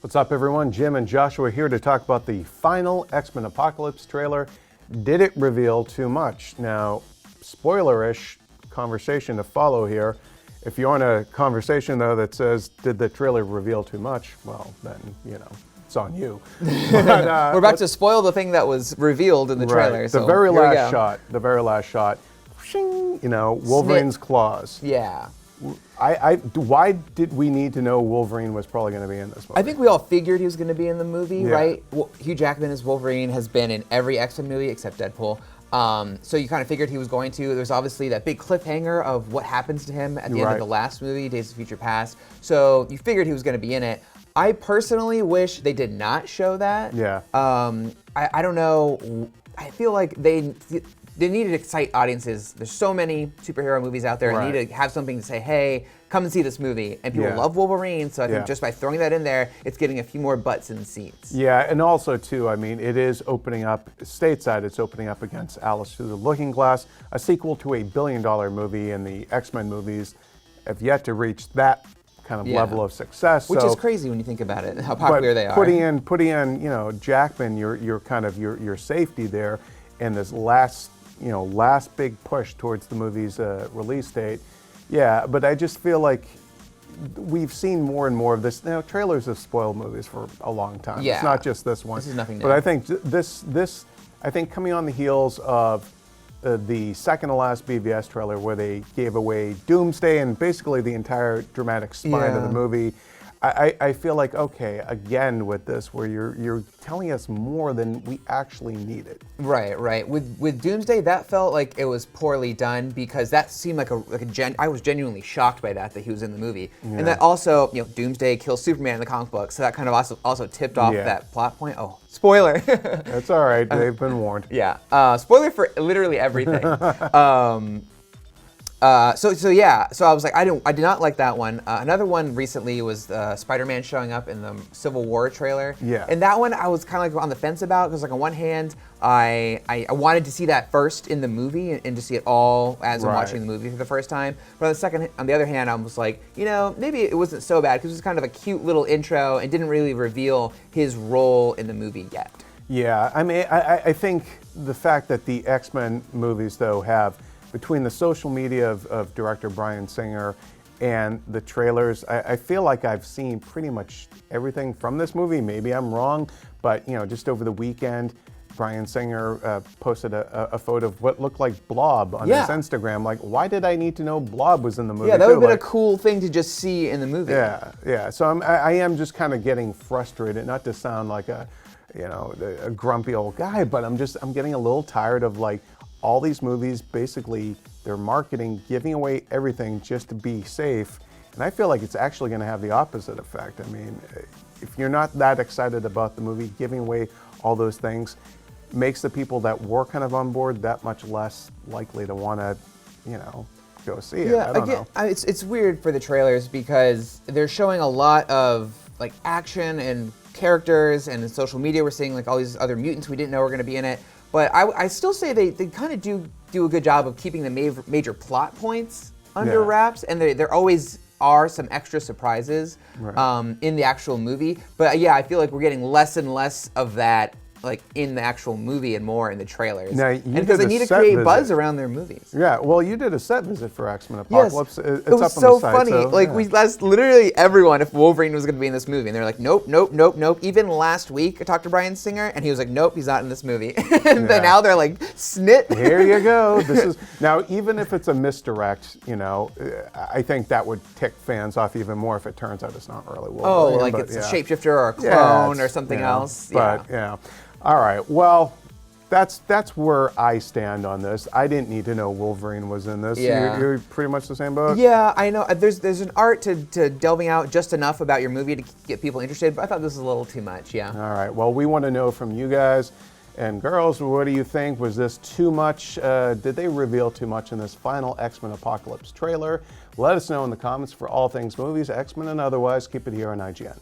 What's up, everyone? Jim and Joshua here to talk about the final X-Men Apocalypse trailer. Did it reveal too much? Now, spoiler-ish conversation to follow here. If you want a conversation, though, that says, did the trailer reveal too much? Well, then, you know, it's on you. But, we're about to spoil the thing that was revealed in the trailer. Right. So the very last shot, shing, you know, Wolverine's claws. Yeah. Why did we need to know Wolverine was probably going to be in this movie? I think we all figured he was going to be in the movie, Yeah. right? Hugh Jackman as Wolverine has been in every X-Men movie except Deadpool. So you kind of figured he was going to. There's obviously that big cliffhanger of what happens to him at the end of the last movie, Days of Future Past. So you figured he was going to be in it. I personally wish they did not show that. Yeah. I don't know. I feel like they needed to excite audiences. There's so many superhero movies out there. Right. They need to have something to say, hey, come and see this movie. And people love Wolverine, so I think just by throwing that in there, it's getting a few more butts in seats. Yeah, and also, too, I mean, it is opening up, stateside, it's opening up against Alice Through the Looking Glass, a sequel to a billion-dollar movie, and the X-Men movies have yet to reach that kind of level of success. Which is crazy when you think about it, how popular they are. Putting in, you know, Jackman, your kind of your safety there, and this last big push towards the movie's release date. Yeah, but I just feel like we've seen more and more of this. Now, trailers have spoiled movies for a long time. Yeah. It's not just this one. This is nothing new. But I think I think coming on the heels of the second to last BVS trailer where they gave away Doomsday and basically the entire dramatic spine of the movie, I feel like, okay, again with this, where you're telling us more than we actually needed. Right. With Doomsday, that felt like it was poorly done because that seemed like I was genuinely shocked by that he was in the movie, and that also, Doomsday kills Superman in the comic book, so that kind of also tipped off that plot point. Oh, spoiler! That's all right. They've been warned. Yeah, spoiler for literally everything. So I was like, I did not like that one. Another one recently was Spider-Man showing up in the Civil War trailer. Yeah. And that one I was kind of like on the fence about because, like, on one hand, I wanted to see that first in the movie and to see it all as I'm watching the movie for the first time. But on the other hand, I was like, maybe it wasn't so bad because it was kind of a cute little intro and didn't really reveal his role in the movie yet. Yeah, I mean, I think the fact that the X-Men movies, though, have between the social media of director Bryan Singer and the trailers, I feel like I've seen pretty much everything from this movie. Maybe I'm wrong, but just over the weekend, Bryan Singer posted a photo of what looked like Blob on his Instagram. Like, why did I need to know Blob was in the movie? Yeah, that would have been a cool thing to just see in the movie. Yeah. So I am just kind of getting frustrated, not to sound like a grumpy old guy, but I'm getting a little tired of, like, all these movies, basically, they're marketing, giving away everything just to be safe. And I feel like it's actually going to have the opposite effect. I mean, if you're not that excited about the movie, giving away all those things makes the people that were kind of on board that much less likely to want to, go see it. I don't know. It's weird for the trailers because they're showing a lot of, like, action and characters, and in social media we're seeing, like, all these other mutants we didn't know were going to be in it. But I still say they kind of do a good job of keeping the major plot points under wraps, and there always are some extra surprises in the actual movie. But I feel like we're getting less and less of that, like, in the actual movie and more in the trailers. Now, because they need to create buzz around their movies. Yeah, well, you did a set visit for X-Men Apocalypse. Yes. It's it was up so on the site, funny. So, like, we asked literally everyone if Wolverine was going to be in this movie, and they're like, nope. Even last week, I talked to Bryan Singer, and he was like, nope, he's not in this movie. And then now they're like, snit. Here you go. Now, even if it's a misdirect, I think that would tick fans off even more if it turns out it's not really Wolverine. Oh, like it's a shapeshifter or a clone or something else. But all right. Well, that's where I stand on this. I didn't need to know Wolverine was in this. Yeah. You're pretty much the same boat? Yeah, I know. There's an art to delving out just enough about your movie to get people interested, but I thought this was a little too much, yeah. All right. Well, we want to know from you guys and girls, what do you think? Was this too much? Did they reveal too much in this final X-Men Apocalypse trailer? Let us know in the comments for all things movies, X-Men and otherwise. Keep it here on IGN.